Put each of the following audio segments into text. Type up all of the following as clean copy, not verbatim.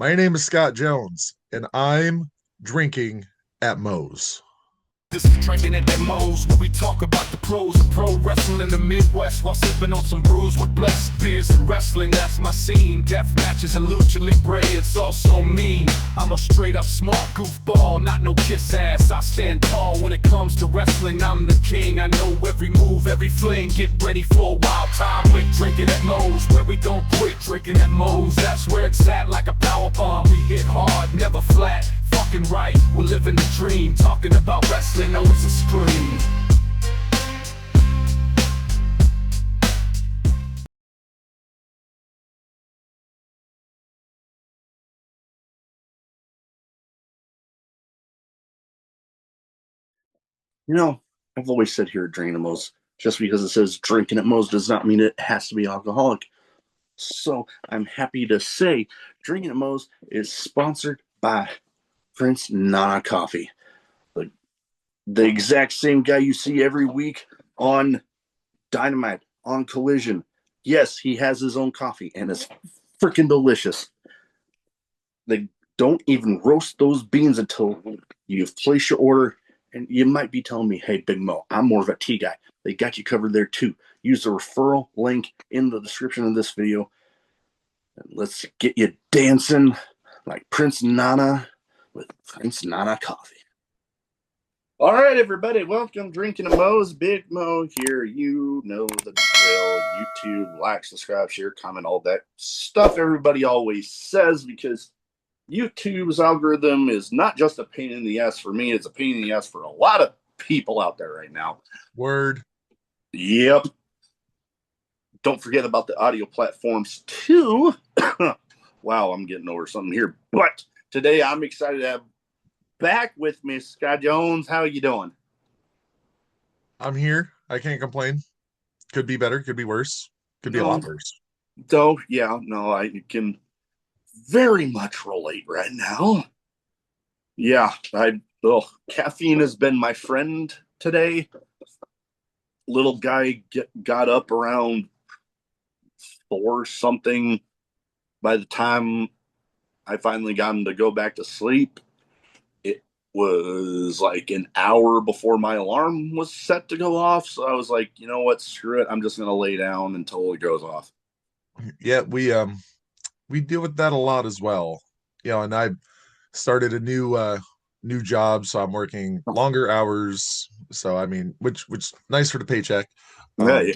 My name is Scott Jones, and I'm drinking at Moe's. This is Drinkin at Demos, where we talk about the pros of pro wrestling in the Midwest while sipping on some brews with blessed beers and wrestling. That's my scene. Death matches and lucha libre, it's also mean. I'm a straight up smart goofball, not no kiss ass. I stand tall when it comes to wrestling. I'm the king. I know every move, every fling. Get ready for a wild time with Drinkin at Moe's, where we don't quit. Drinkin at Moe's, that's where it's at, like a power bomb. We hit hard, never flat. Fucking right, we're living the dream. Talking about wrestling, always a scream. You know, I've always said here at Drinkinatmos, just because it says drinking at Moe's does not mean it has to be alcoholic. So I'm happy to say Drinking at Moe's is sponsored by Prince Nana Coffee. The exact same guy you see every week on Dynamite, on Collision. Yes, he has his own coffee, and it's freaking delicious. They don't even roast those beans until you've placed your order. And you might be telling me, hey, Big Mo, I'm more of a tea guy. They got you covered there too. Use the referral link in the description of this video. And let's get you dancing like Prince Nana with Prince Nana Coffee. All right, everybody, welcome Drinking at Moe's. Big Mo here. You know the drill. YouTube, like, subscribe, share, comment, all that stuff everybody always says, because YouTube's algorithm is not just a pain in the ass for me, it's a pain in the ass for a lot of people out there right now. Word. Yep. Don't forget about the audio platforms too. Wow, I'm getting over something here. But today I'm excited to have back with me Scott Jones. How you doing? I'm here. I can't complain. Could be better. Could be worse. Could be a lot worse. So, yeah, no, I can very much relate right now. Yeah, caffeine has been my friend today. Little guy got up around 4 something. By the time I finally got him to go back to sleep, it was like an hour before my alarm was set to go off. So I was like, you know what, screw it. I'm just gonna lay down until it goes off. Yeah, we deal with that a lot as well. And I started a new job, so I'm working longer hours. So I mean, which nice for the paycheck. Yeah.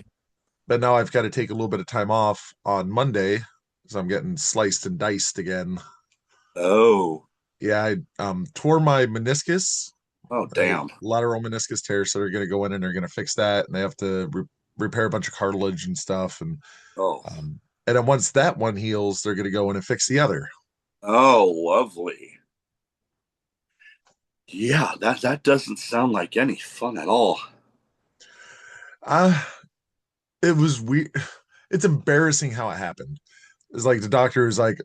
But now I've got to take a little bit of time off on Monday, so I'm getting sliced and diced again. Oh. Yeah, I tore my meniscus. Oh, damn. Lateral meniscus tear, so they're going to go in and they're going to fix that, and they have to repair a bunch of cartilage and stuff, and and then once that one heals, they're going to go in and fix the other. Oh, lovely. Yeah, that doesn't sound like any fun at all. It was weird. It's embarrassing how it happened. It's like the doctor is like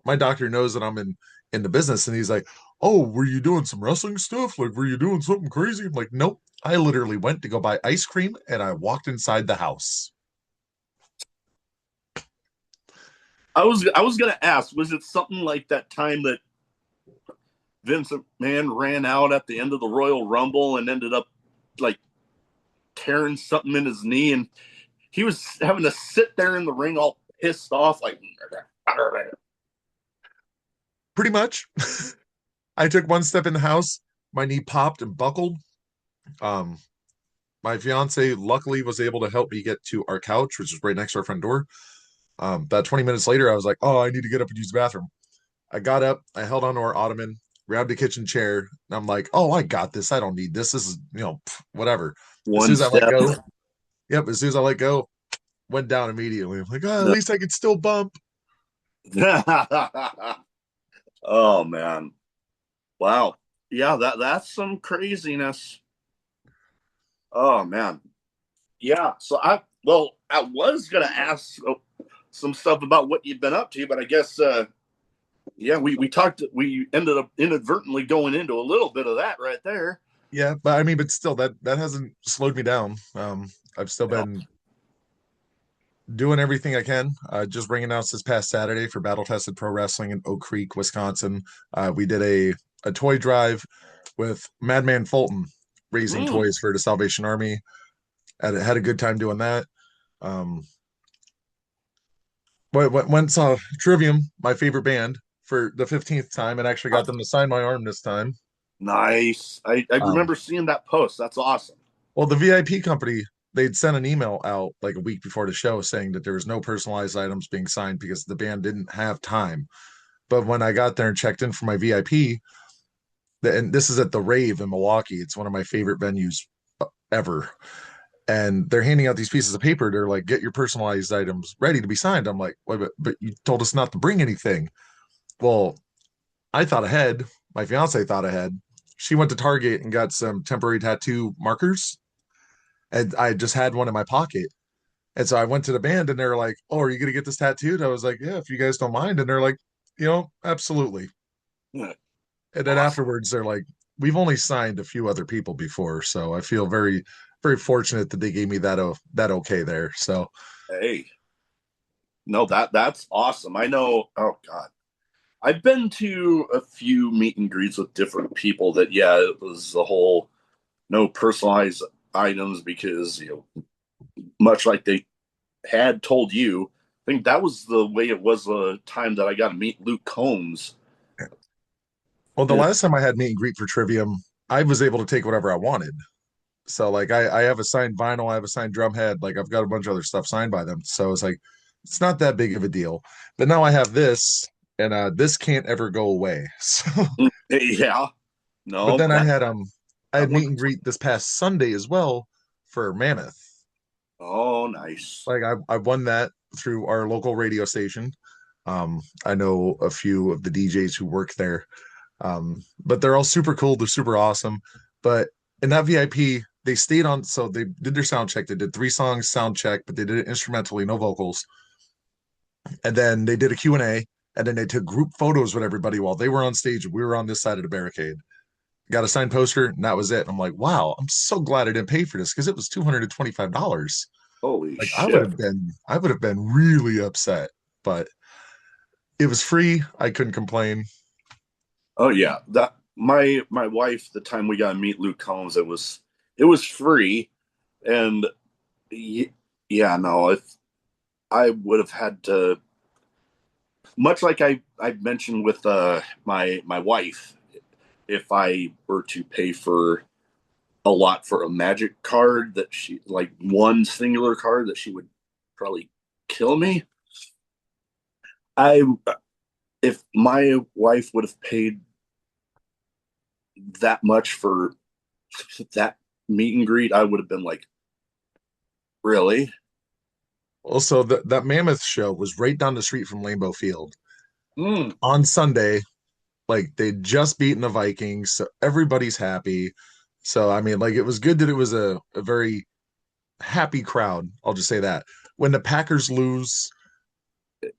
my doctor knows that I'm in the business, and he's like, "Oh, were you doing some wrestling stuff? Like, were you doing something crazy?" I'm like, "Nope. I literally went to go buy ice cream, and I walked inside the house." I was gonna ask, was it something like that time that Vince McMahon ran out at the end of the Royal Rumble and ended up like tearing something in his knee, and he was having to sit there in the ring all pissed off, like Pretty much. I took one step in the house, my knee popped and buckled. Um, my fiance luckily was able to help me get to our couch, which is right next to our front door. About 20 minutes later, I was like, "Oh, I need to get up and use the bathroom." I got up, I held onto our ottoman, grabbed a kitchen chair, and I'm like, "Oh, I got this. I don't need this. This is, whatever." As soon one as I let step. go, yep, as soon as I let go, went down immediately. I'm like, "Oh, at least I could still bump." Oh man. Wow. Yeah, that's some craziness. Oh man. Yeah. So I was gonna ask some stuff about what you've been up to, but I guess yeah, we ended up inadvertently going into a little bit of that right there. Yeah, but I mean, but still, that hasn't slowed me down. I've still Yeah. been doing everything I can. Just ring announced this past Saturday for Battle Tested Pro Wrestling in Oak Creek, Wisconsin. We did a toy drive with Madman Fulton raising Mm, toys for the Salvation Army. Had a good time doing that. Um, went saw Trivium, my favorite band, for the 15th time, and actually got them to sign my arm this time. nice. I Um, remember seeing that post. That's awesome. well, the VIP company, they'd sent an email out like a week before the show saying that there was no personalized items being signed because the band didn't have time. But when I got there and checked in for my VIP, and this is at the Rave in Milwaukee, it's one of my favorite venues ever. And they're handing out these pieces of paper. They're like, "Get your personalized items ready to be signed." I'm like, "Wait, but you told us not to bring anything." Well, I thought ahead. My fiance thought ahead. She went to Target and got some temporary tattoo markers, and I just had one in my pocket. And so I went to the band, and they're like, "Oh, are you gonna get this tattooed?" I was like, "Yeah, if you guys don't mind." And they're like, absolutely. Yeah, And then awesome. afterwards, they're like, "We've only signed a few other people before, so I feel very, very fortunate that they gave me that okay there." So, Hey, no, that's awesome. I know. Oh God, I've been to a few meet and greets with different people. That yeah, it was the whole no personalized items because much like they had told you. I think that was the way it was the time that I got to meet Luke Combs. well, the Yeah. last time I had meet and greet for Trivium, I was able to take whatever I wanted. So, like, I have a signed vinyl, I have a signed drum head, like, I've got a bunch of other stuff signed by them. So it's like, it's not that big of a deal. But now I have this, and this can't ever go away. So, Yeah. but No, then I that had one. meet and greet this past Sunday as well for Mammoth. Oh, nice. Like I won that through our local radio station. I know a few of the DJs who work there, but they're all super cool. They're super awesome. But in that VIP, they stayed on. So they did their sound check. They did 3 songs sound check, but they did it instrumentally, no vocals. And then they did a Q&A, and then they took group photos with everybody while they were on stage. We were on this side of the barricade. Got a signed poster, and that was it. And I'm like, wow, I'm so glad I didn't pay for this because it was $225. Holy Like shit. I would have been really upset, but it was free. I couldn't complain. Oh yeah. That my wife, the time we got to meet Luke Combs, it was free. And yeah, no, if I would have had to, much like I mentioned with my wife, if I were to pay for a lot for a magic card that she like one singular card that she would probably kill me. I if my wife would have paid that much for that meet and greet, I would have been like, really? Also, that Mammoth show was right down the street from Lambeau Field Mm, on Sunday. Like they'd just beaten the Vikings, so everybody's happy. So I mean, like it was good that it was a very happy crowd. I'll just say that. When the Packers lose,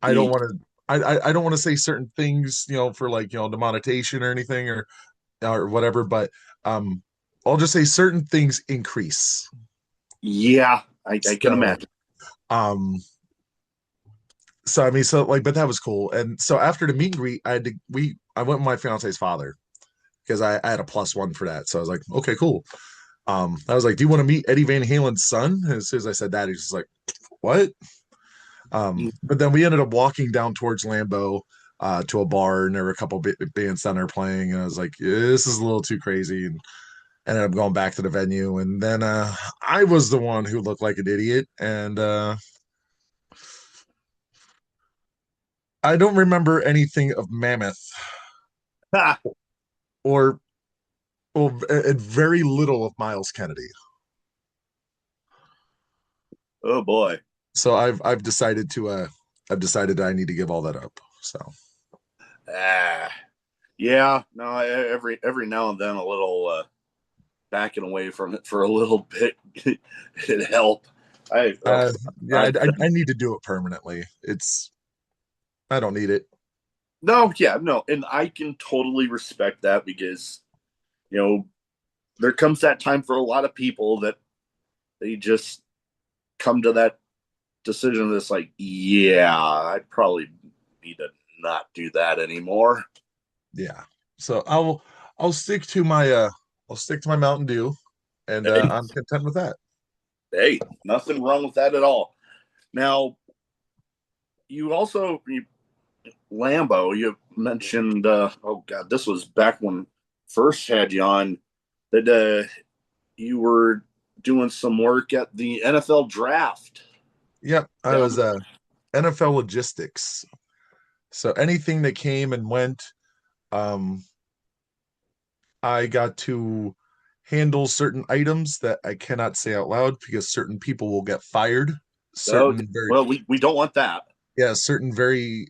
I don't e- want to. I don't want to say certain things, for like demonetization or anything or whatever. But um, I'll just say certain things increase. yeah, I can So imagine. um, so I mean, so like, but that was cool. And so after the meet and greet, I went with my fiance's father because I had a +1 for that. So I was like, okay, cool. I was like, do you want to meet Eddie Van Halen's son? And as soon as I said that, he's just like, what? But then we ended up walking down towards Lambeau to a bar, and there were a couple bands down there playing, and I was like, yeah, this is a little too crazy, and ended up going back to the venue. And then I was the one who looked like an idiot, and I don't remember anything of Mammoth Ha! or very little of Miles Kennedy. Oh boy. So I've decided I need to give all that up. So Ah, yeah. No, every now and then a little backing away from it for a little bit it help. I oh, uh, yeah, I've I need to do it permanently. I don't need it. no, yeah, no, and I can totally respect that because you know there comes that time for a lot of people that they just come to that decision that's like, yeah, I probably need to not do that anymore. Yeah. So I'll stick to my Mountain Dew, and Hey, I'm content with that. hey, nothing wrong with that at all. Now, you also Lambo. You mentioned, oh god, this was back when first had you on that you were doing some work at the NFL draft Yep, I down. was NFL logistics. So anything that came and went, um, I got to handle certain items that I cannot say out loud because certain people will get fired. Oh, Certain very well, we don't want that. Yeah, certain very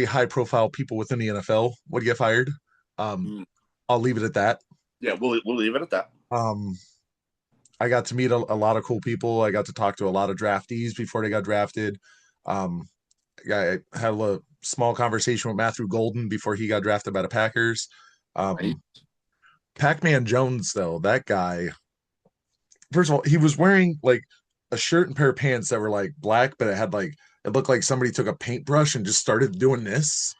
high profile people within the NFL would get fired. Um, Mm, I'll leave it at that. yeah, we'll leave it at that. Um, I got to meet a lot of cool people. I got to talk to a lot of draftees before they got drafted. Um, I had a small conversation with Matthew Golden before he got drafted by the Packers. Right. Um, Pac-Man Jones, though, that guy, first of all, he was wearing like a shirt and pair of pants that were like black, but it looked like somebody took a paintbrush and just started doing this.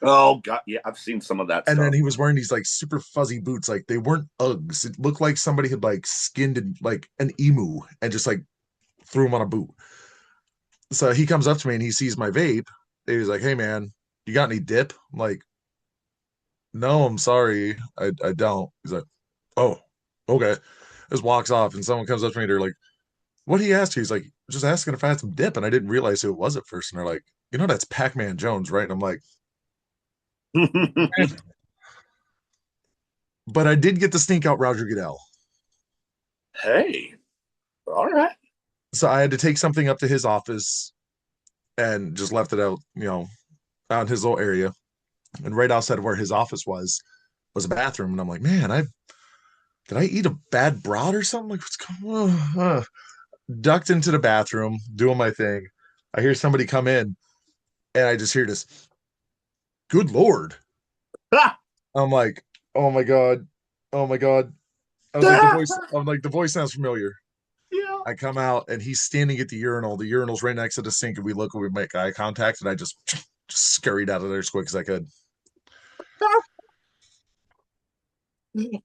Oh god, yeah, I've seen some of that And then stuff. he was wearing these like super fuzzy boots, like they weren't Uggs. It looked like somebody had like skinned like an emu and just like threw him on a boot. So he comes up to me and he sees my vape. He was like, "Hey man, you got any dip?" I'm like, "No, I'm sorry, I don't." He's like, "Oh, okay." Just walks off, and someone comes up to me. They're like, "What did he ask you?" He's like, "Just asking if I had some dip," and I didn't realize who it was at first. And they're like, "You know that's Pac-Man Jones, right?" And I'm like, "Eh." But I did get to sneak out Roger Goodell. Hey, all right. So I had to take something up to his office and just left it out, out in his little area. And right outside of where his office was a bathroom. And I'm like, man, I did I eat a bad broad or something? Like, what's going on? Ducked into the bathroom, doing my thing. I hear somebody come in, and I just hear this, good Lord. Ah, I'm like, oh my God. Oh my God. ah, I'm like, the voice sounds familiar. yeah. I come out and he's standing at the urinal. The urinal's right next to the sink, and we look and we make eye contact, and I just scurried out of there as quick as I could.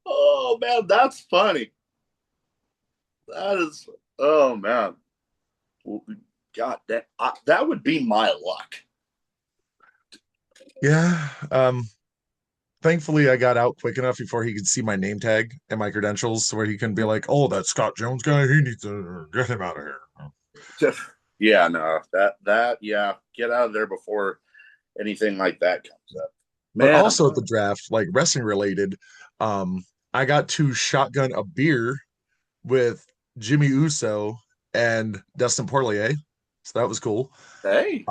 Oh man, that's funny. That is. Oh man. God, that would be my luck. Yeah. Thankfully I got out quick enough before he could see my name tag and my credentials where he can be like, oh, that Scott Jones guy, he needs to get him out of here. Yeah, no, that yeah, get out of there before anything like that comes up. But Man, also at the draft, like wrestling related, I got to shotgun a beer with Jimmy Uso and Dustin Poirier. So that was cool. hey,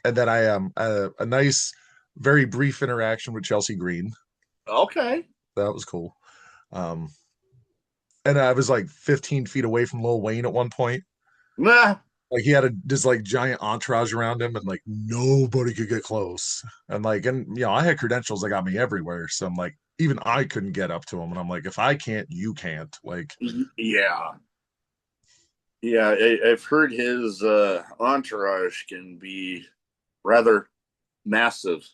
And then I a nice, very brief interaction with Chelsea Green. okay. That was cool. Um, and I was like 15 feet away from Lil Wayne at one point. Nah, Like he had this like giant entourage around him, and like nobody could get close. And I had credentials that got me everywhere. So I'm like, even I couldn't get up to him. And I'm like, if I can't, you can't. Like, yeah. Yeah, I've heard his entourage can be rather massive.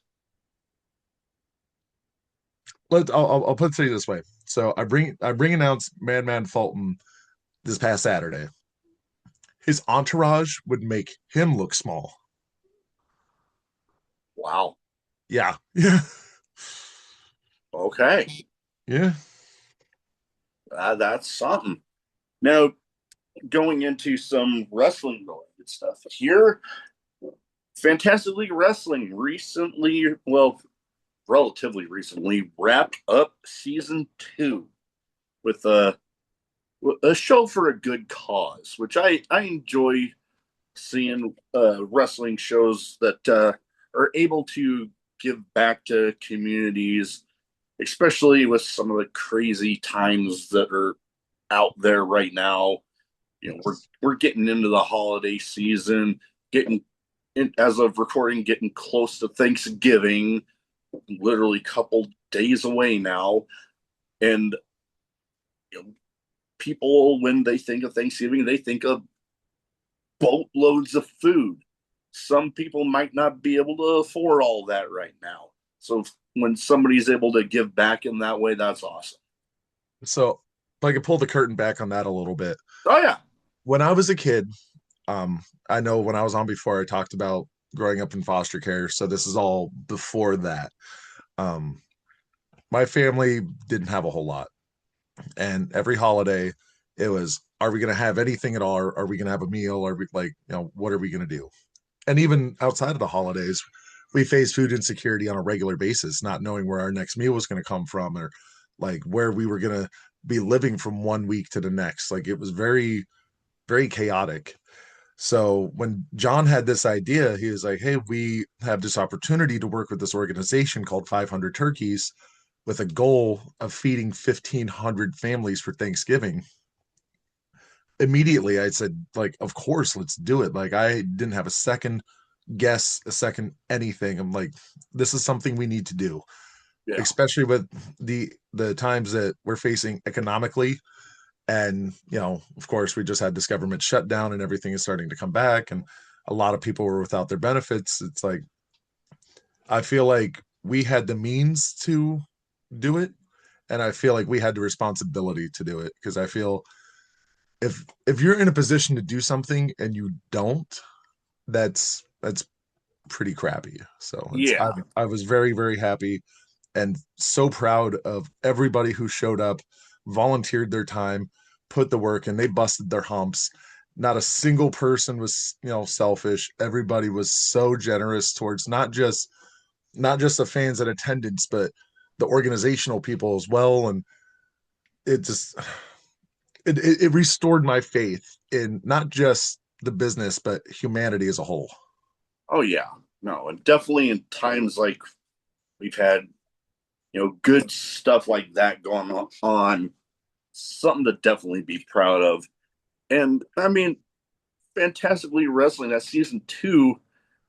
I'll put it to you this way. So I bring announced Madman Fulton this past Saturday. His entourage would make him look small. Wow. Yeah. Yeah. Okay. Yeah. That's something. Now, going into some wrestling related stuff here, Fantastic League Wrestling recently, well, relatively recently, wrapped up season 2 with a show for a good cause, which I enjoy seeing wrestling shows that are able to give back to communities, especially with some of the crazy times that are out there right now. You know, Yes. we're getting into the holiday season, getting as of recording, getting close to Thanksgiving, literally a couple days away now, and you know, people when they think of Thanksgiving, they think of boatloads of food. Some people might not be able to afford all that right now. So when somebody's able to give back in that way, that's awesome. So if I could pull the curtain back on that a little bit. Oh yeah, When I was a kid, I know when I was on before, I talked about growing up in foster care. So this is all before that. Um, my family didn't have a whole lot. And every holiday, it was, are we going to have anything at all? Are we going to have a meal? Are we like, what are we going to do? And even outside of the holidays, we face food insecurity on a regular basis, not knowing where our next meal was going to come from or like where we were going to be living from one week to the next. Like it was very, very chaotic. So when John had this idea, he was like, hey, we have this opportunity to work with this organization called 500 Turkeys with a goal of feeding 1,500 families for Thanksgiving. Immediately, I said, like, of course, let's do it. Like, I didn't have a second guess, a second anything. I'm like, this is something we need to do, yeah, especially with the times that we're facing economically. And, of course, we just had this government shutdown and everything is starting to come back. And a lot of people were without their benefits. It's like, I feel like we had the means to do it. And I feel like we had the responsibility to do it because I feel if you're in a position to do something and you don't, that's pretty crappy. So yeah. I was very, very happy and so proud of everybody who showed up, volunteered their time, put the work in, they busted their humps. Not a single person was, selfish. Everybody was so generous towards not just the fans in attendance, but the organizational people as well. And it just it restored my faith in not just the business, but humanity as a whole. Oh yeah. No, and definitely in times like we've had, good stuff like that going on, something to definitely be proud of. And I mean, fantastically wrestling that season two,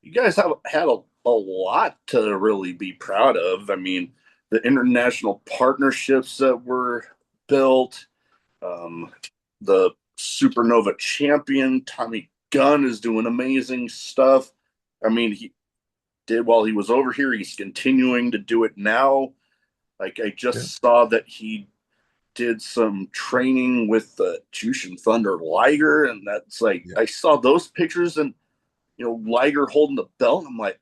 you guys have had a lot to really be proud of. I mean, the international partnerships that were built, um, the Supernova champion, Tommy Gunn, is doing amazing stuff. I mean, he did while he was over here. He's continuing to do it now. Like, I Yeah, just saw that he did some training with the Jushin Thunder Liger, and that's like yeah. I saw those pictures and Liger holding the belt. I'm like,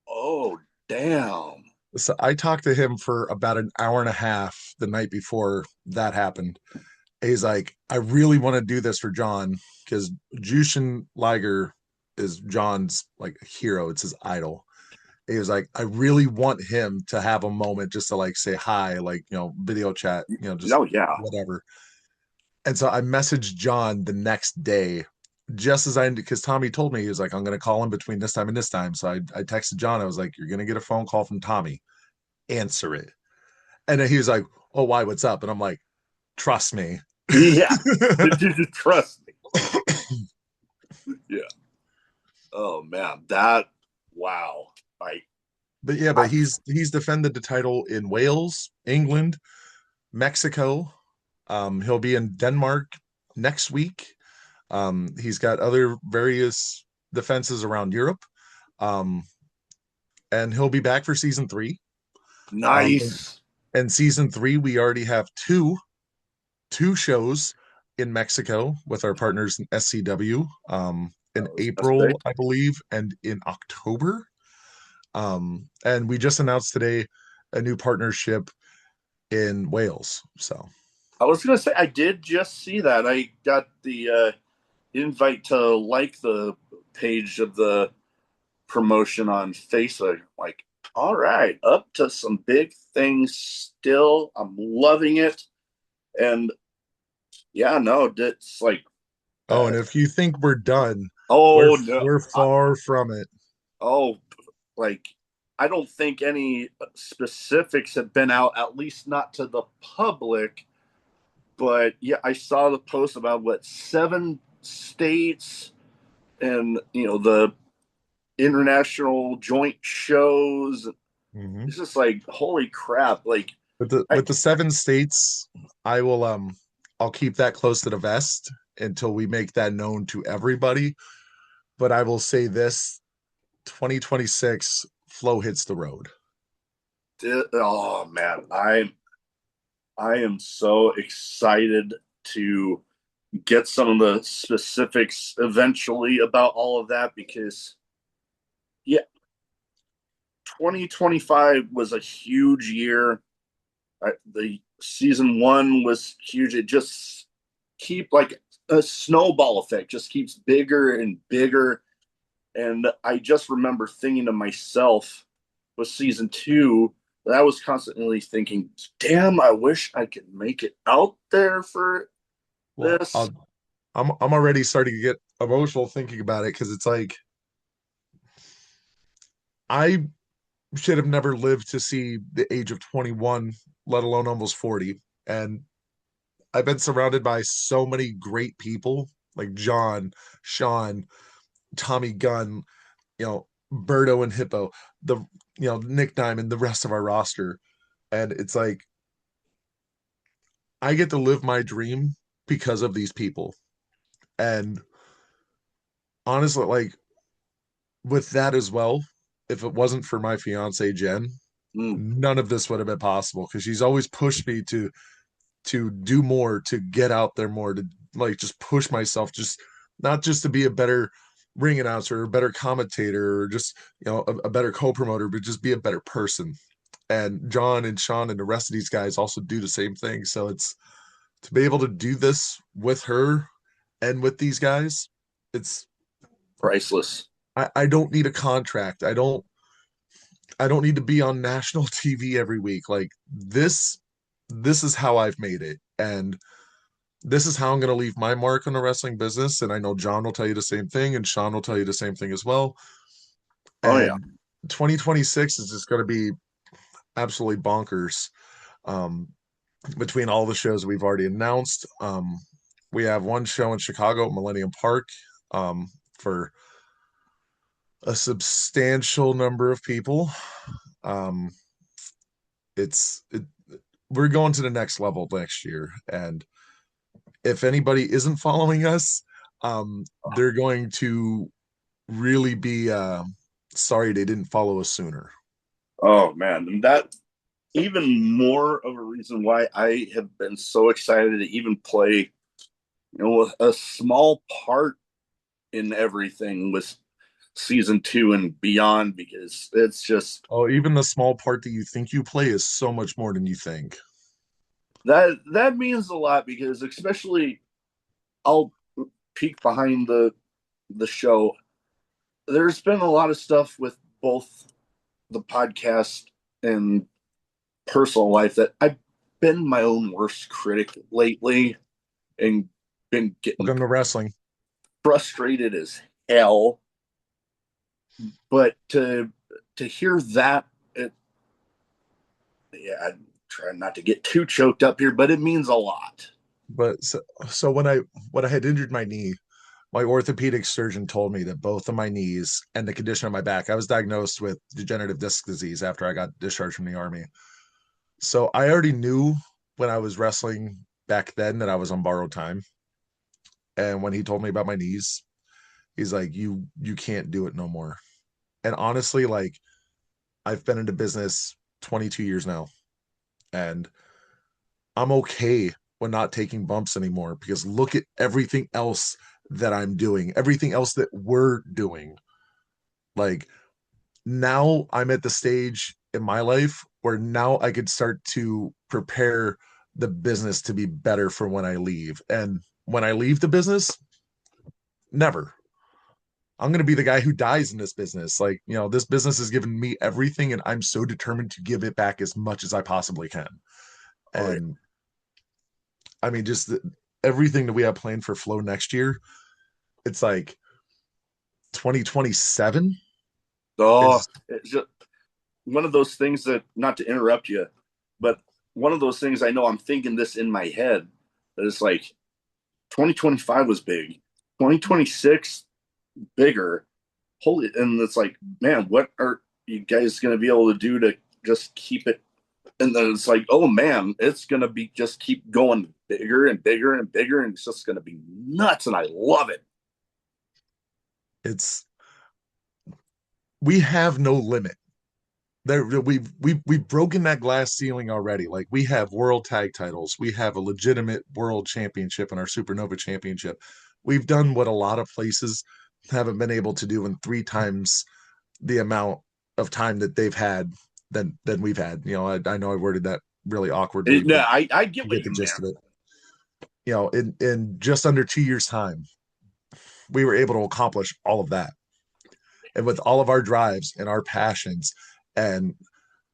oh damn. So I talked to him for about an hour and a half the night before that happened. He's like, I really want to do this for John because Jushin Liger is John's like hero. It's his idol. He was like, I really want him to have a moment just to like say hi, like, video chat, just No, yeah. whatever. And so I messaged John the next day, just as because Tommy told me, he was like, I'm going to call him between this time and this time. So I texted John. I was like, you're going to get a phone call from Tommy. Answer it. And then he was like, oh, why? What's up? And I'm like, trust me. Yeah. Trust me. Yeah. Oh man, that wow. I But yeah, but I he's defended the title in Wales, England, Mexico. He'll be in Denmark next week. He's got other various defenses around Europe. Um, and he'll be back for season three. And, nice. and season three, we already have two shows in Mexico with our partners in SCW I in was gonna say. April, I believe, and in October. And we just announced today a new partnership in Wales. So I was gonna say I did just see that. I got the invite to like the page of the promotion on Facebook. Like, all right, up to some big things still. I'm loving it. And yeah, no, it's like, oh, uh, and if you think we're done, we're oh no, we're far from it. oh, like I don't think any specifics have been out, at least not to the public. But yeah, I saw the post about what 7 states and the international joint shows. Mhm. It's just like holy crap! Like With the I with the 7 states, I will I'll keep that close to the vest until we make that known to everybody. But I will say this: 2026 Flow hits the road. Oh man, I am so excited to get some of the specifics eventually about all of that because yeah, 2025 was a huge year. The season one was huge. It just keep like a snowball effect, just keeps bigger and bigger. And I just remember thinking to myself with season two that I was constantly thinking, damn, I wish I could make it out there for Well, this. I'm already starting to get emotional thinking about it because it's like I should have never lived to see the age of 21, let alone almost 40. And I've been surrounded by so many great people like John, Sean, Tommy Gunn, Berto and Hippo, Nick Diamond, the rest of our roster. And it's like I get to live my dream because of these people. And honestly, like with that as well, if it wasn't for my fiance Jen, Mm, none of this would have been possible because she's always pushed me to do more, to get out there more, to like just push myself, just not just to be a better ring announcer or a better commentator or just a better co-promoter, but just be a better person. And John and Sean and the rest of these guys also do the same thing. So it's to be able to do this with her and with these guys, it's priceless. I don't need a contract. I don't need to be on national TV every week. Like this is how I've made it. And this is how I'm going to leave my mark on the wrestling business. And I know John will tell you the same thing, and Sean will tell you the same thing as well. Oh yeah. And 2026 is just going to be absolutely bonkers. Um, between all the shows we've already announced, we have one show in Chicago at Millennium Park for a substantial number of people. Um, it's it, we're going to the next level next year, and if anybody isn't following us, they're going to really be sorry they didn't follow us sooner. Oh man, and that even more of a reason why I have been so excited to even play, a small part in everything with season two and beyond because it's just Oh, even the small part that you think you play is so much more than you think. that means a lot because especially I'll peek behind the show. There's been a lot of stuff with both the podcast and personal life that I've been my own worst critic lately and been getting Welcome to wrestling. frustrated as hell. But to hear that, yeah, I try not to get too choked up here, but it means a lot. But so when I had injured my knee, my orthopedic surgeon told me that both of my knees and the condition of my back, I was diagnosed with degenerative disc disease after I got discharged from the army. So I already knew when I was wrestling back then that I was on borrowed time. And when he told me about my knees, he's like, you can't do it no more. And honestly, like I've been into business 22 years now, and I'm okay with not taking bumps anymore because look at everything else that I'm doing, everything else that we're doing. Like now I'm at the stage in my life where now I could start to prepare the business to be better for when I leave. And when I leave the business, never. I'm going to be the guy who dies in this business. Like, this business has given me everything, and I'm so determined to give it back as much as I possibly can. Oh yeah. And I mean, just everything that we have planned for Flow next year, it's like 2027 Oh, is, it's just one of those things that, not to interrupt you, but one of those things I know I'm thinking this in my head that it's like 2025 was big, 2026 bigger. Holy, and it's like, man, what are you guys going to be able to do to just keep it? And then it's like, oh man, it's going to be just keep going bigger and bigger and bigger, and it's just going to be nuts. And I love it. It's we have no limit. We've broken that glass ceiling already. Like we have world tag titles, we have a legitimate world championship in our Supernova championship. We've done what a lot of places haven't been able to do in three times the amount of time that they've had than we've had. I know I worded that really awkwardly, No, but I get you what get the you meant. gist of it. In just under 2 years' time, we were able to accomplish all of that. And with all of our drives and our passions and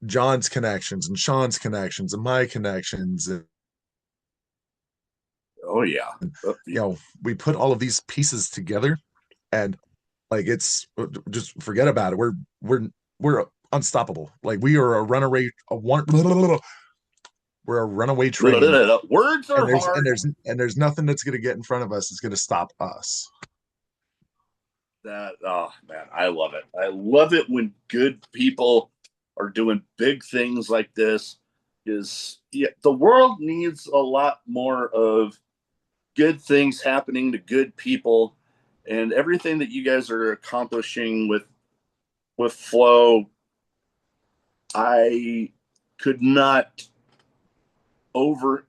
John's connections and Sean's connections and my connections, and Oh yeah. we put all of these pieces together, and like it's just forget about it. We're unstoppable. Like we are a runaway a one we're a runaway train, Words and are hard. there's nothing that's going to get in front of us that's going to stop us. That oh man, I love it. I love it when good people are doing big things like this. Is yeah, the world needs a lot more of good things happening to good people, and everything that you guys are accomplishing with Flow. I could not over.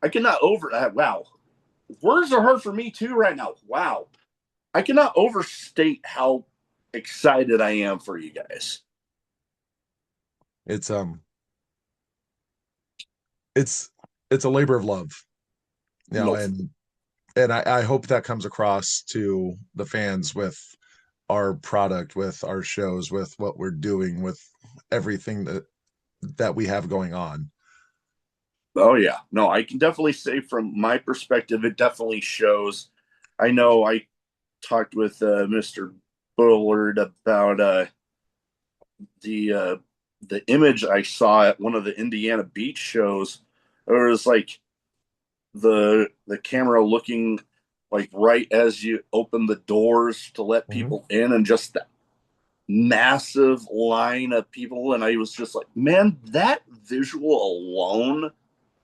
I cannot over. Wow, words are hard for me too right now. Wow, I cannot overstate how excited I am for you guys. It's it's it's a labor of love, No, and I hope that comes across to the fans with our product, with our shows, with what we're doing, with everything that we have going on. oh yeah, no, I can definitely say from my perspective, it definitely shows. I know I talked with Mr. Bullard about the uh, the image I saw at one of the Indiana beach shows. It was like the camera looking like right as you open the doors to let Mhm. people in, and just that massive line of people. And I was just like, man, that visual alone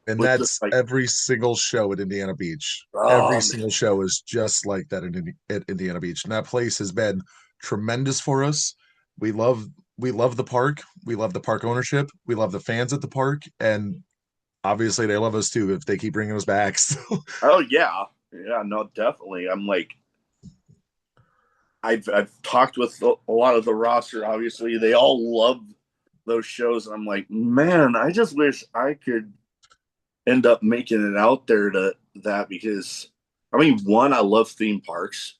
And was just that's like, every single show at Indiana Beach. Every oh single show is just like that at Indiana Beach. And that place has been tremendous for us. We love we love the park. We love the park ownership. We love the fans at the park, and obviously they love us too if they keep bringing us back. So oh yeah, yeah, no, definitely. I'm like, I've talked with a lot of the roster. Obviously, they all love those shows, and I'm like, man, I just wish I could end up making it out there to that, because I mean, one, I love theme parks,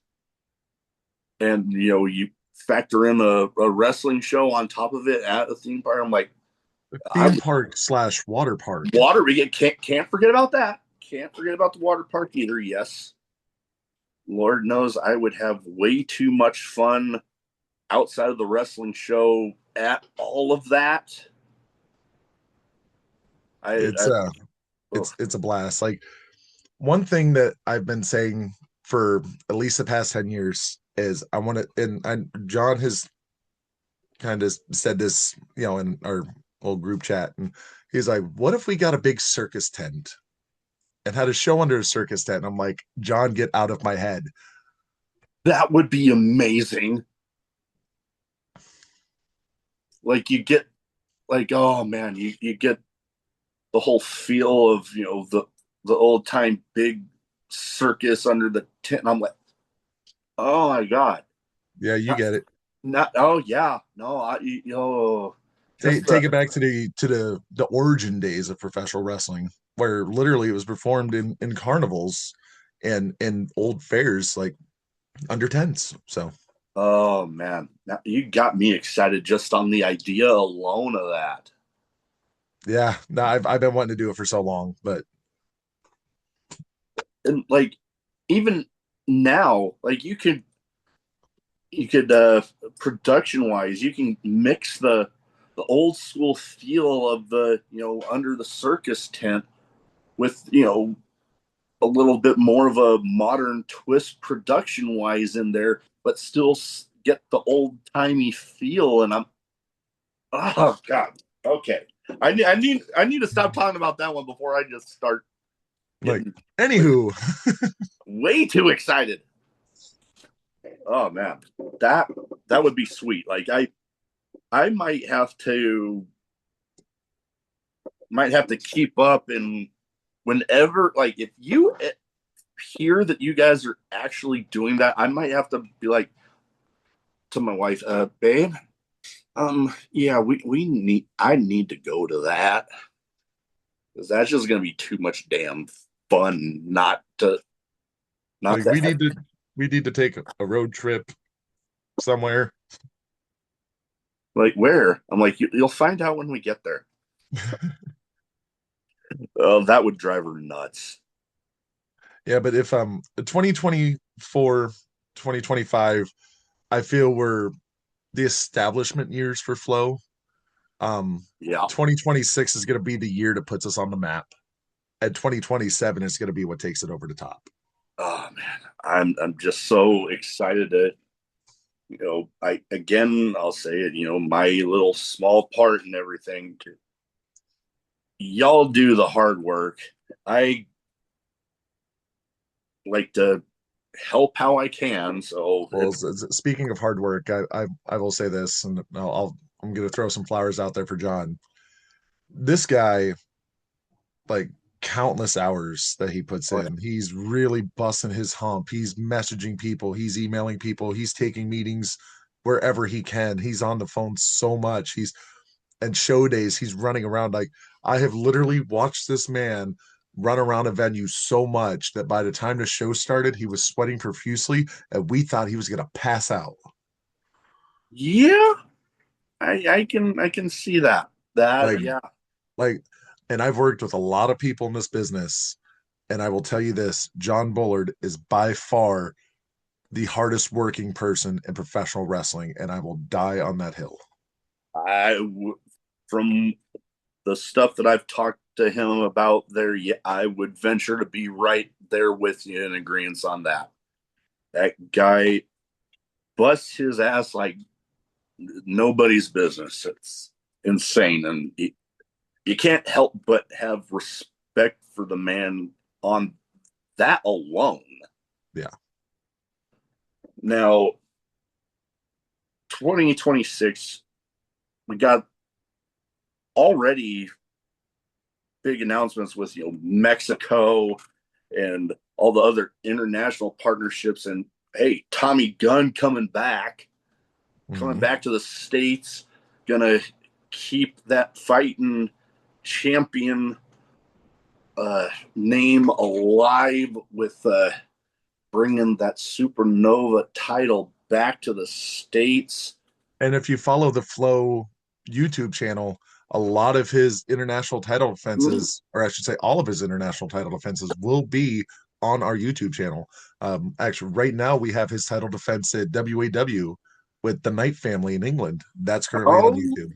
and you factor in a wrestling show on top of it at a theme park. I'm like, theme I park slash water park. water. We can't forget about that. Can't forget about the water park either. Yes, Lord knows I would have way too much fun outside of the wrestling show at all of that. It's I uh it's a blast. Like one thing that I've been saying for at least the past 10 years is I want to, and John has kind of said this, in our old group chat, and he's like, what if we got a big circus tent and had a show under a circus tent? And I'm like, John, get out of my head. that would be amazing. Like you get like, oh man, you get the whole feel of the old time big circus under the tent. And I'm like, oh my god, Yeah, you not, get it. not oh yeah, no, just Take it back to the origin days of professional wrestling, where literally it was performed in carnivals and in old fairs, like under tents. So oh man, now, you got me excited just on the idea alone of that. yeah, no, I've been wanting to do it for so long, but And like even now, like you could production wise, you can mix the old school feel of the under the circus tent with a little bit more of a modern twist production wise in there, but still get the old timey feel. And I'm oh god, okay. I need to stop talking about that one before I just start. Like, Getting anywho, way too excited. Oh man, that that would be sweet. Like I might have to keep up, and whenever, like, if you hear that you guys are actually doing that, I might have to be like to my wife, babe, yeah, we need I need to go to that because that's just gonna be too much damn fun not like to have. we need to take a road trip somewhere. Like, where? I'm like, you'll find out when we get there. Oh, that would drive her nuts. Yeah, but if 2024, 2025, I feel we're the establishment years for Flow. Um, Yeah. 2026 is going to be the year that puts us on the map, and 2027 is going to be what takes it over the top. Oh man, I'm just so excited to, I'll say it, my little small part and everything. Y'all do the hard work. I like to help how I can. So Well, speaking of hard work, I will say this, and I'm going to throw some flowers out there for John. This guy, like countless hours that he puts in, he's really busting his hump. He's messaging people, he's emailing people, he's taking meetings wherever he can. He's on the phone so much. He's and show days, he's running around. Like, I have literally watched this man run around a venue so much that by the time the show started, he was sweating profusely, and we thought he was going to pass out. yeah, I can see that. That Like, yeah. like, and I've worked with a lot of people in this business, and I will tell you this: John Bullard is by far the hardest working person in professional wrestling, and I will die on that hill. From the stuff that I've talked to him about there, yeah, I would venture to be right there with you in agreement on that. That guy busts his ass like nobody's business. It's insane, and you can't help but have respect for the man on that alone. Yeah. Now, 2026, we got already big announcements with Mexico and all the other international partnerships, and hey, Tommy Gunn coming Mm-hmm. back to the States, gonna keep that fighting champion name alive with bringing that Supernova title back to the States. And if you follow the Flow YouTube channel, a lot of his international title defenses, or I should say, all of his international title defenses, will be on our YouTube channel. Actually, right now we have his title defense at WAW with the Knight family in England. That's currently on Oh, YouTube.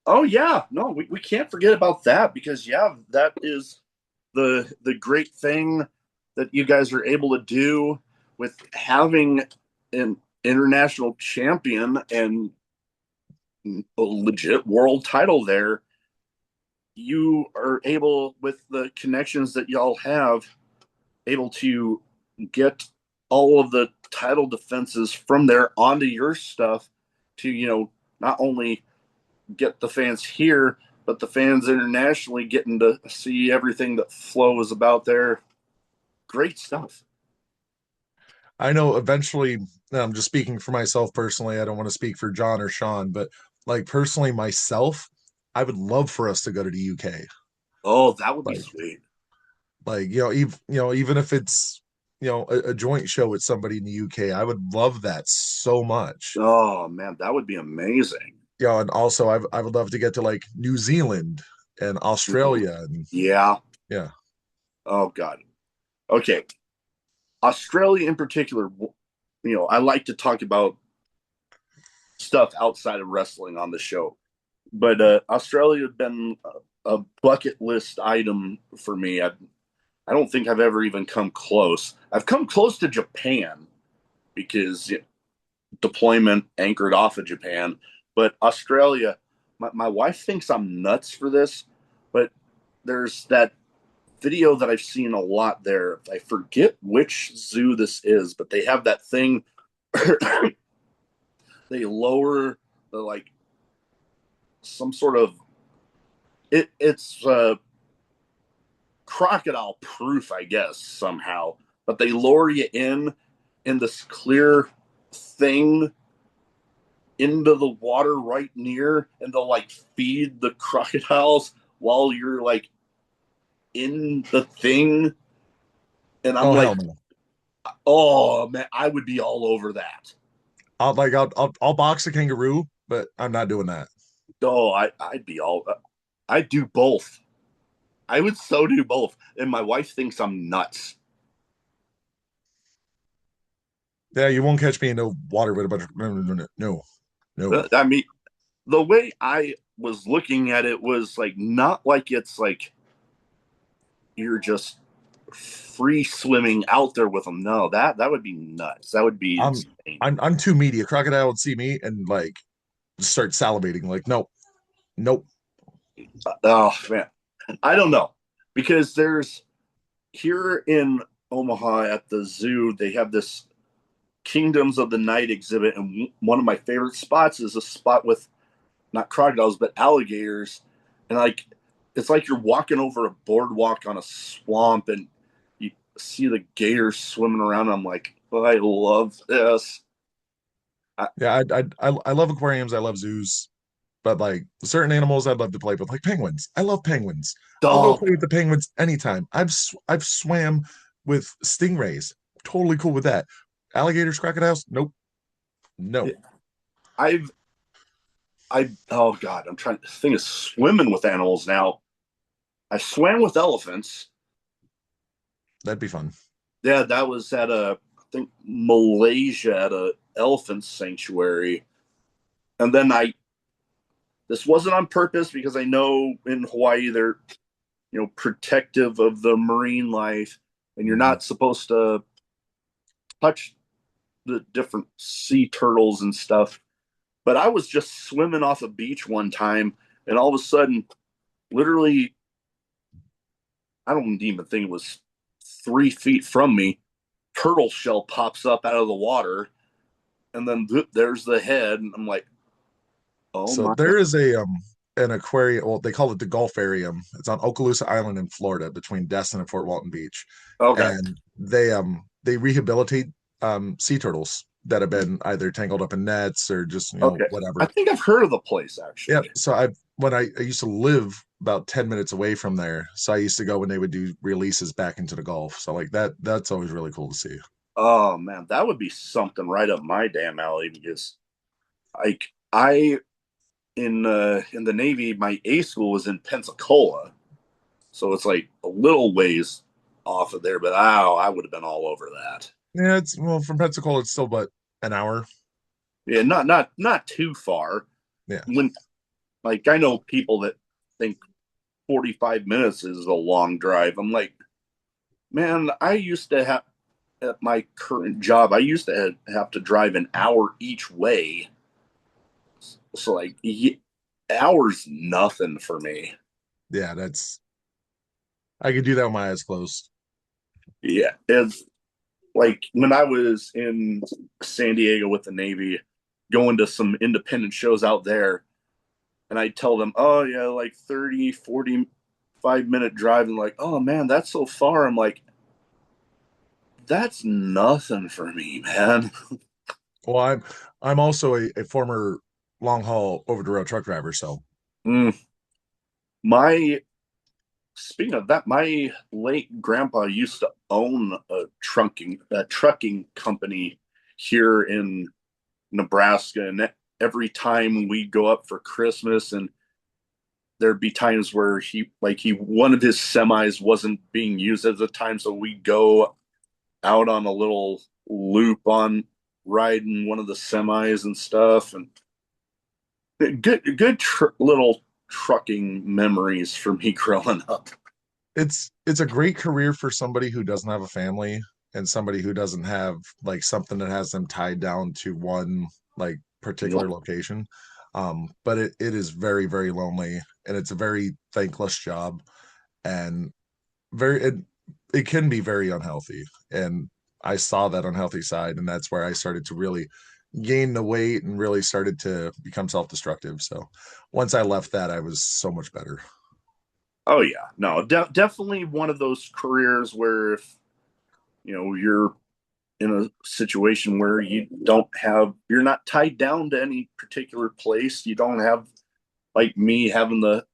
oh yeah, no, we can't forget about that because yeah, that is the great thing that you guys are able to do with having an international champion and a legit world title there. You are able, with the connections that y'all have, able to get all of the title defenses from there onto your stuff to, not only get the fans here, but the fans internationally getting to see everything that Flow is about there. Great stuff. I know eventually, I'm just speaking for myself personally. I don't want to speak for John or Sean, but like personally, myself, I would love for us to go to the UK. Oh, that would be Like, sweet. even if it's a joint show with somebody in the UK, I would love that so much. Oh man, that would be amazing. And also I would love to get to like New Zealand and Australia, and Yeah. yeah. Oh God. Okay. Australia in particular, I like to talk about stuff outside of wrestling on the show, but Australia has been a bucket list item for me. I don't think I've ever even come close. I've come close to Japan because deployment anchored off of Japan, but Australia, my wife thinks I'm nuts for this, but there's that video that I've seen a lot there. I forget which zoo this is, but they have that thing. They lower the like some sort of it's crocodile proof, I guess, somehow. But they lower you in this clear thing into the water right near, and they'll like feed the crocodiles while you're like in the thing. And I'm Oh like, hell no. oh man, I would be all over that. I'll box a kangaroo, but I'm not doing that. Oh, I'd be all. I'd do both. I would so do both. And my wife thinks I'm nuts. Yeah, you won't catch me in the water with a bunch of no. I mean, the way I was looking at it was like not like it's like you're just free swimming out there with them. No, that would be nuts. That would be I'm insane. I'm too meaty. A crocodile would see me and like start salivating. Like, nope, nope. Oh man, I don't know because there's here in Omaha at the zoo they have this Kingdoms of the Night exhibit, and one of my favorite spots is a spot with not crocodiles but alligators, and like it's like you're walking over a boardwalk on a swamp, and you see the gators swimming around. I'm like, oh, I love this. Yeah, I love aquariums. I love zoos, but like certain animals I'd love to play with, like penguins. I love penguins. I'll go Oh, play with the penguins anytime. I've swam with stingrays. Totally cool with that. Alligators, crocodiles, nope, no. I've oh god, I'm trying to think of swimming with animals now. I swam with elephants. That'd be fun. Yeah, that was at I think Malaysia at a elephant sanctuary. And then I this wasn't on purpose because I know in Hawaii they're protective of the marine life, and you're Mhm. not supposed to touch the different sea turtles and stuff. But I was just swimming off a beach one time, and all of a sudden, literally, I don't even think it was 3 feet from me, turtle shell pops up out of the water, and then there's the head, and I'm like, oh So my there god, is a an aquarium. Well, they call it the Gulfarium. It's on Okaloosa Island in Florida, between Destin and Fort Walton Beach, okay. and they rehabilitate sea turtles that have been either tangled up in nets or just Okay. I whatever. think I've heard of the place Yep. actually. So I used to live about 10 minutes away from there, so I used to go when they would do releases back into the Gulf. So like that's always really cool to see. Oh man, that would be something right up my damn alley because like I in the Navy, my A school was in Pensacola. So it's like a little ways off of there, but I would have been all over that. Yeah, it's well from Pensacola, it's still but an hour. Yeah, not too far. Yeah. When like I know people that think 45 minutes is a long drive. I'm like, man, I used to have at my current job, I used to have to drive an hour each way. So like hours nothing for me. Yeah, that's I could do that with my eyes closed. Yeah, it's like when I was in San Diego with the Navy, going to some independent shows out there, and I tell them, oh, yeah, like 30, 45-minute drive. And like, oh, man, that's so far. I'm like, that's nothing for me, man. Well, I'm also a former long haul over the road truck driver, so Mm. My, speaking of that, my late grandpa used to own a trucking company here in Nebraska. And every time we go up for Christmas, and there'd be times where he one of his semis wasn't being used at the time, so we go out on a little loop on riding one of the semis and stuff, and little trucking memories for me growing up. it's a great career for somebody who doesn't have a family and somebody who doesn't have like something that has them tied down to one like particular Nope. location. But it is very, very lonely and it's a very thankless job. And very it can be very unhealthy, and I saw that unhealthy side, and that's where I started to really gain the weight and really started to become self-destructive. So once I left that, I was so much better. Oh yeah, no, definitely one of those careers where if you're in a situation where you're not tied down to any particular place. You don't have like me having the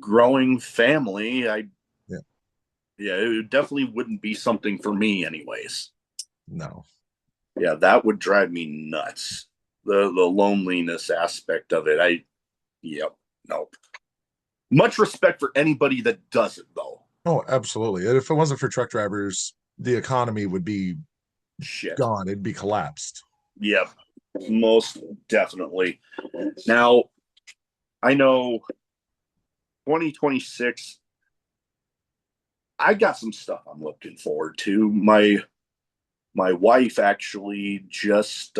growing family. Yeah, Yeah, it definitely wouldn't be something for me anyways. no. Yeah, that would drive me nuts. The loneliness aspect of it. Yep, no. Much respect for anybody that does it though. Oh, absolutely. And if it wasn't for truck drivers, the economy would be Shit. gone. It'd be collapsed. Yep, most definitely. Now, I know 2026, I got some stuff I'm looking forward to. My wife actually just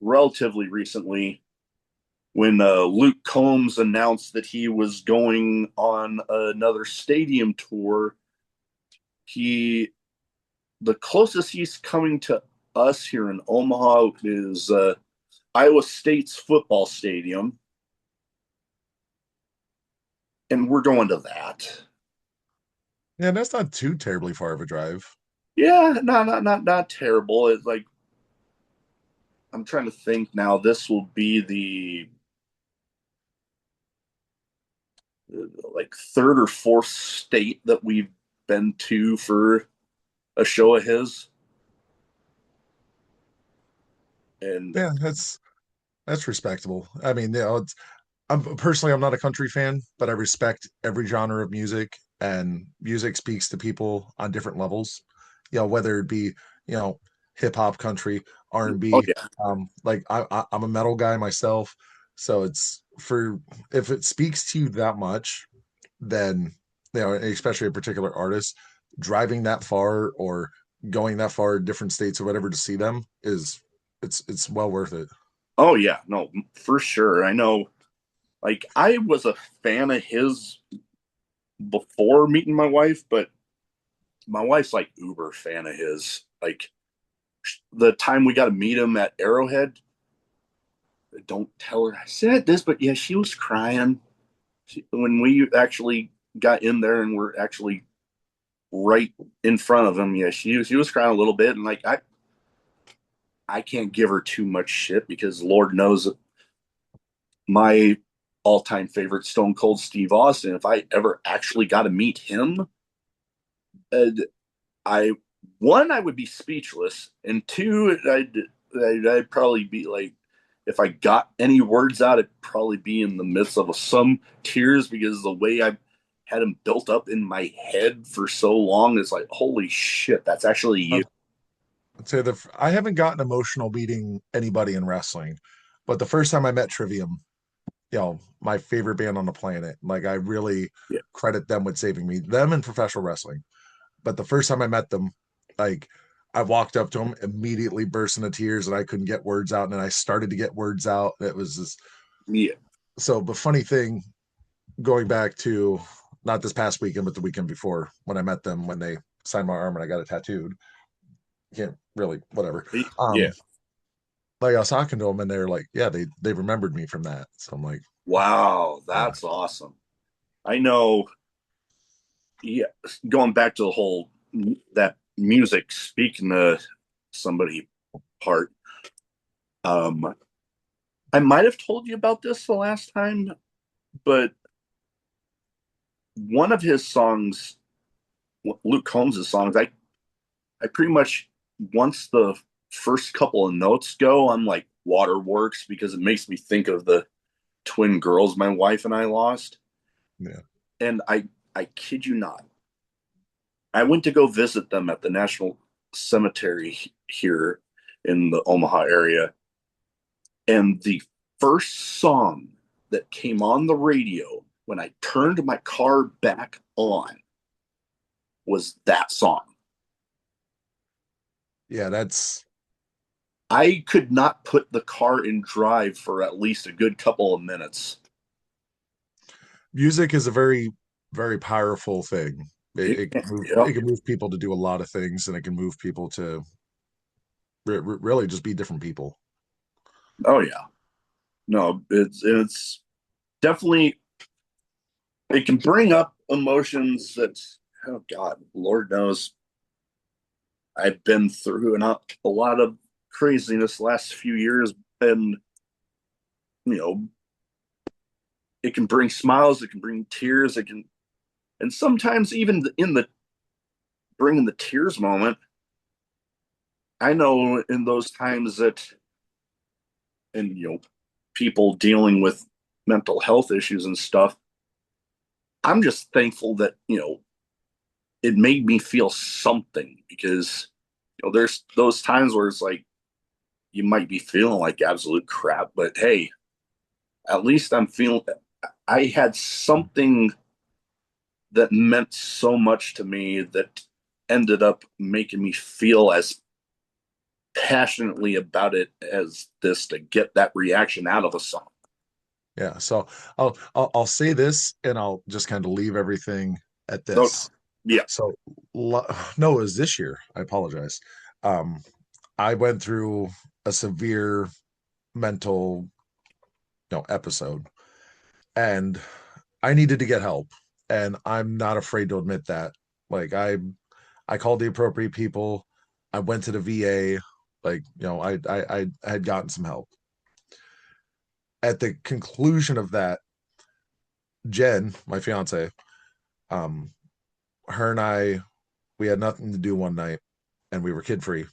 relatively recently, when Luke Combs announced that he was going on another stadium tour, he the closest he's coming to us here in Omaha is Iowa State's football stadium, and we're going to that. Yeah, that's not too terribly far of a drive. Yeah, not terrible. It's like I'm trying to think now. This will be the like third or fourth state that we've been to for a show of his. And Yeah, that's respectable. I mean, it's I'm not a country fan, but I respect every genre of music, and music speaks to people on different levels. Whether it be, you know, hip hop, country, oh R&B. yeah, Like I'm a metal guy myself, so it's for if it speaks to you that much, then especially a particular artist, driving that far or going that far, different states or whatever to see them is it's well worth it. oh yeah, no, for sure. I know. Like I was a fan of his before meeting my wife, but my wife's like uber fan of his. Like the time we got to meet him at Arrowhead, don't tell her I said this, but yeah, she was crying when we actually got in there and were actually right in front of him. Yeah, she was crying a little bit, and like I can't give her too much shit because Lord knows my all time favorite Stone Cold Steve Austin. If I ever actually got to meet him, uh, I I would be speechless, and two, I'd probably be like, if I got any words out, it'd probably be in the midst of some tears because the way I had him built up in my head for so long is like, holy shit, that's actually you. I'd say I haven't gotten emotional beating anybody in wrestling, but the first time I met Trivium, my favorite band on the planet, like I really Yeah, credit them with saving me, them in professional wrestling. But the first time I met them, like I walked up to them, immediately burst into tears, and I couldn't get words out, and then I started to get words out. It was just yeah, so. But funny thing, going back to not this past weekend, but the weekend before when I met them, when they signed my arm and I got it tattooed. Can't really, whatever. yeah. Um, like I was talking to them, and they're like, "Yeah, they remembered me from that." So I'm like, Wow, "Yeah, that's awesome. I know. Yeah, going back to the whole that music speaking to somebody part. Um, I might have told you about this the last time, but one of his songs, Luke Combs' songs, I pretty much once the first couple of notes go, I'm like waterworks because it makes me think of the twin girls my wife and I lost. yeah, And I kid you not, I went to go visit them at the National Cemetery here in the Omaha area, and the first song that came on the radio when I turned my car back on was that song. yeah." That's I could not put the car in drive for at least a good couple of minutes. music is a very very powerful thing. It, It yep. can move people to do a lot of things, and it can move people to really just be different people. Oh yeah. No, it's definitely, it can bring up emotions that, oh God, Lord knows I've been through and a lot of craziness the last few years. And you know, it can bring smiles, it can bring tears, it can, and sometimes even in the bringing the tears moment, I know in those times that, and people dealing with mental health issues and stuff, I'm just thankful that it made me feel something, because there's those times where it's like you might be feeling like absolute crap, but hey, at least I'm feeling, I had something that meant so much to me that ended up making me feel as passionately about it as this, to get that reaction out of a song. Yeah. So I'll say this, and I'll just kind of leave everything at So this. yeah. So no, it was this year. I apologize. Um, I went through a severe mental, episode, and I needed to get help, and I'm not afraid to admit that. Like I called the appropriate people. I went to the VA. Like, I had gotten some help. At the conclusion of that, Jen, my fiance, um, her and I, we had nothing to do one night, and we were kid free.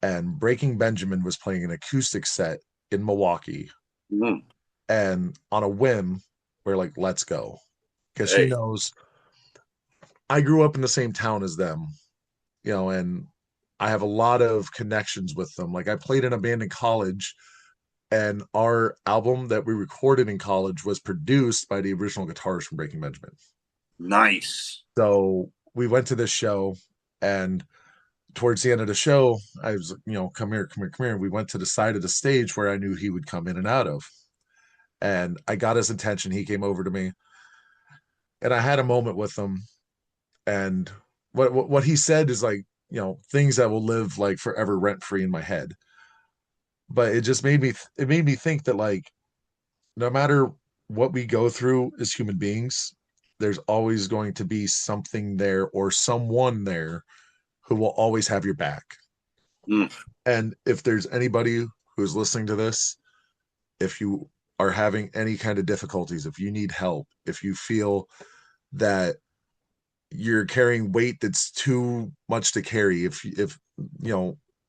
And Breaking Benjamin was playing an acoustic set in Milwaukee, Mm, and on a whim, we're like, let's go, because she hey, knows I grew up in the same town as them, and I have a lot of connections with them. Like I played in a band in college, and our album that we recorded in college was produced by the original guitarist from Breaking Benjamin. nice. So we went to this show, and towards the end of the show, I was, come here, come here, come here. We went to the side of the stage where I knew he would come in and out of. And I got his attention. He came over to me, and I had a moment with him. And what he said is like, things that will live like forever rent free in my head. But it made me think that, like, no matter what we go through as human beings, there's always going to be something there or someone there who will always have your back. Mm, And if there's anybody who's listening to this, if you are having any kind of difficulties, if you need help, if you feel that you're carrying weight that's too much to carry, if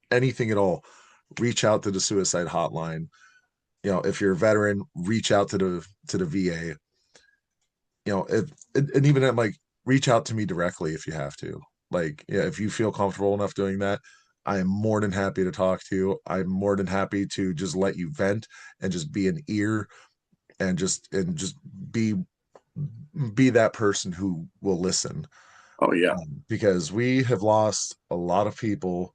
anything at all, reach out to the suicide hotline. If you're a veteran, reach out to the VA. If and even at, like, reach out to me directly if you have to. Like, yeah, if you feel comfortable enough doing that, I am more than happy to talk to you. I'm more than happy to just let you vent and just be an ear, and just be be that person who will listen. oh yeah. Because we have lost a lot of people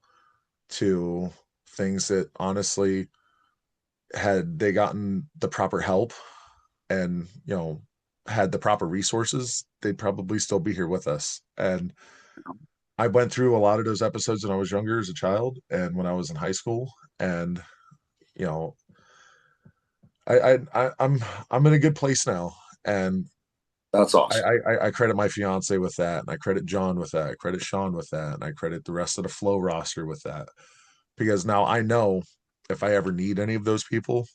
to things that, honestly, had they gotten the proper help, and had the proper resources, they'd probably still be here with us. And I went through a lot of those episodes when I was younger as a child and when I was in high school. And you know I'm in a good place now. And That's I, awesome. I credit my fiance with that, and I credit John with that, I credit Sean with that, and I credit the rest of the Flow roster with that, because now I know if I ever need any of those people,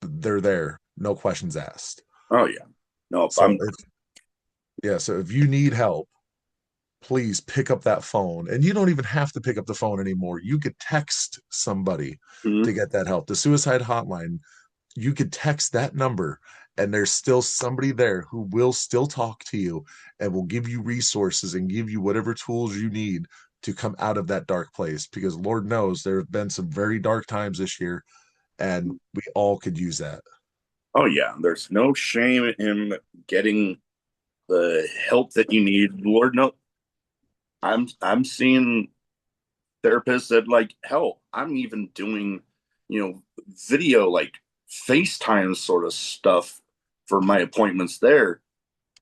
they're there, no questions asked. Oh yeah. No, So if you need help, please pick up that phone. And you don't even have to pick up the phone anymore. You could text somebody mhm. to get that help. The suicide hotline, you could text that number, and there's still somebody there who will still talk to you and will give you resources and give you whatever tools you need to come out of that dark place. Because Lord knows there have been some very dark times this year, and we all could use that. Oh yeah. There's no shame in getting the help that you need. Lord no, I'm seeing therapists that, like, hell, I'm even doing, video, like FaceTime sort of stuff for my appointments there.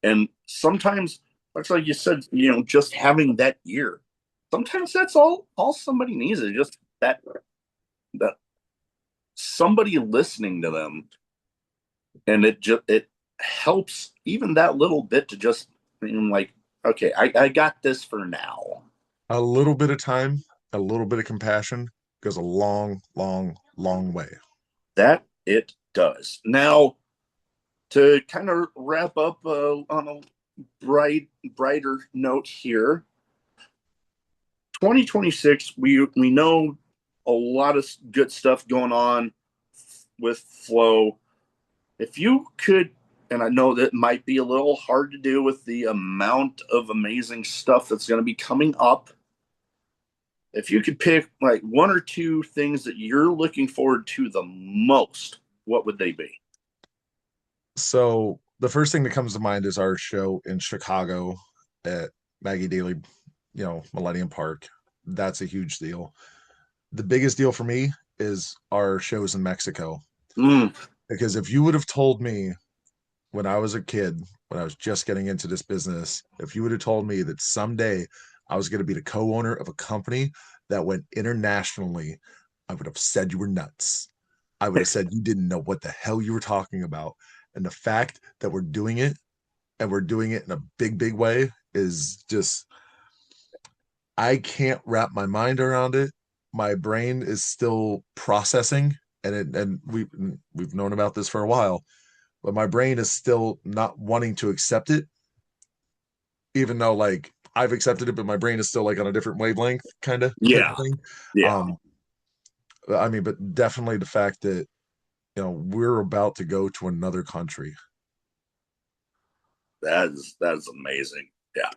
And sometimes, much like you said, just having that ear. Sometimes that's all somebody needs is just that somebody listening to them, and it helps even that little bit to just like, okay, I got this for now. A little bit of time, a little bit of compassion goes a long, long, long way. That it does. Now, to kind of wrap up on a brighter note here, 2026, we know a lot of good stuff going on with Flow. If you could, and I know that might be a little hard to do with the amount of amazing stuff that's going to be coming up, if you could pick like one or two things that you're looking forward to the most, what would they be? So the first thing that comes to mind is our show in Chicago at Maggie Daly, Millennium Park. That's a huge deal. The biggest deal for me is our shows in Mexico. Mm, Because if you would have told me when I was a kid, when I was just getting into this business, if you would have told me that someday I was going to be the co-owner of a company that went internationally, I would have said you were nuts. I would have said you didn't know what the hell you were talking about. And the fact that we're doing it and we're doing it in a big, big way is just, I can't wrap my mind around it. My brain is still processing, and we've known about this for a while, but my brain is still not wanting to accept it, even though like I've accepted it, but my brain is still like on a different wavelength kind of type yeah, of thing. yeah, Um, I mean, but definitely the fact that we're about to go to another country. that's amazing. Yeah,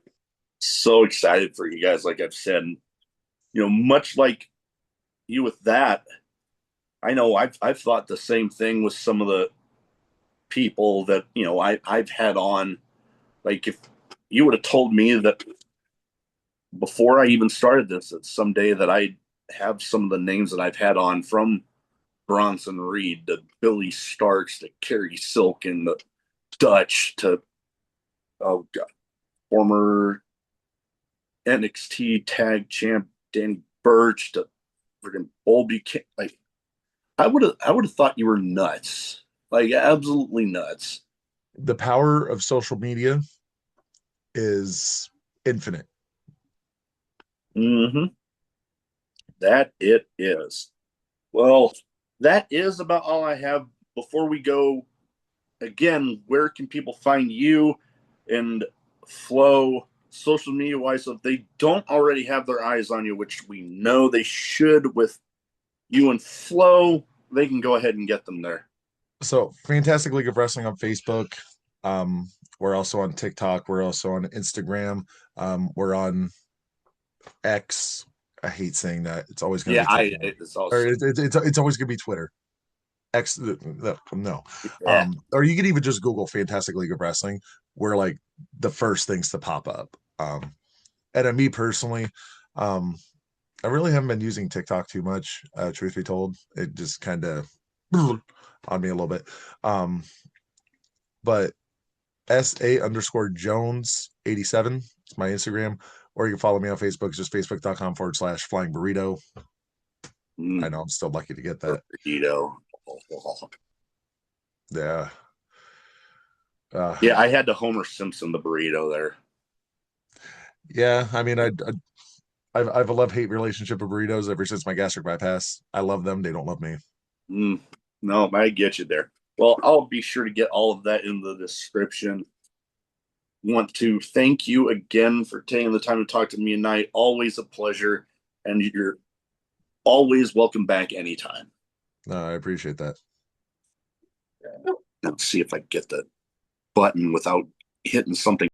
so excited for you guys. Like I've said, much like you with that, I know I've thought the same thing with some of the people that I've had on. Like if you would have told me that before I even started this, that someday that I'd have some of the names that I've had on, from Bronson Reed to Billy Starks to Kerry Silken, the Dutch to, oh god, former NXT tag champ Danny Burch to freaking Bull Buchanan. Like I would have thought you were nuts. Like absolutely nuts. The power of social media is infinite. Mm-hmm. That it is. Well, that is about all I have. Before we go, again, where can people find you and Flow social media wise? So if they don't already have their eyes on you, which we know they should with you and Flow, they can go ahead and get them there. So Fantastic League of Wrestling on Facebook. We're also on TikTok. We're also on Instagram. We're on X. I hate saying that. It's always going to Yeah, be Twitter. it's Or also, it's always going to be Twitter. X, no. yeah. Or you could even just Google Fantastic League of Wrestling. We're like the first things to pop up. And me personally, um, I really haven't been using TikTok too much. Truth be told, it just kind of on me a little bit. But SA_Jones87 is my Instagram, or you can follow me on Facebook. It's just facebook.com/flying burrito. I Mm, know I'm still lucky to get that. burrito. Yeah. Uh, Yeah, I had to Homer Simpson the burrito there. yeah. I mean, I've a love hate relationship with burritos ever since my gastric bypass. I love them. They don't love me. Mm, no, I get you there. Well, I'll be sure to get all of that in the description. Want to thank you again for taking the time to talk to me tonight. Always a pleasure, and you're always welcome back anytime. No, I appreciate that. Let's see if I can get the button without hitting something.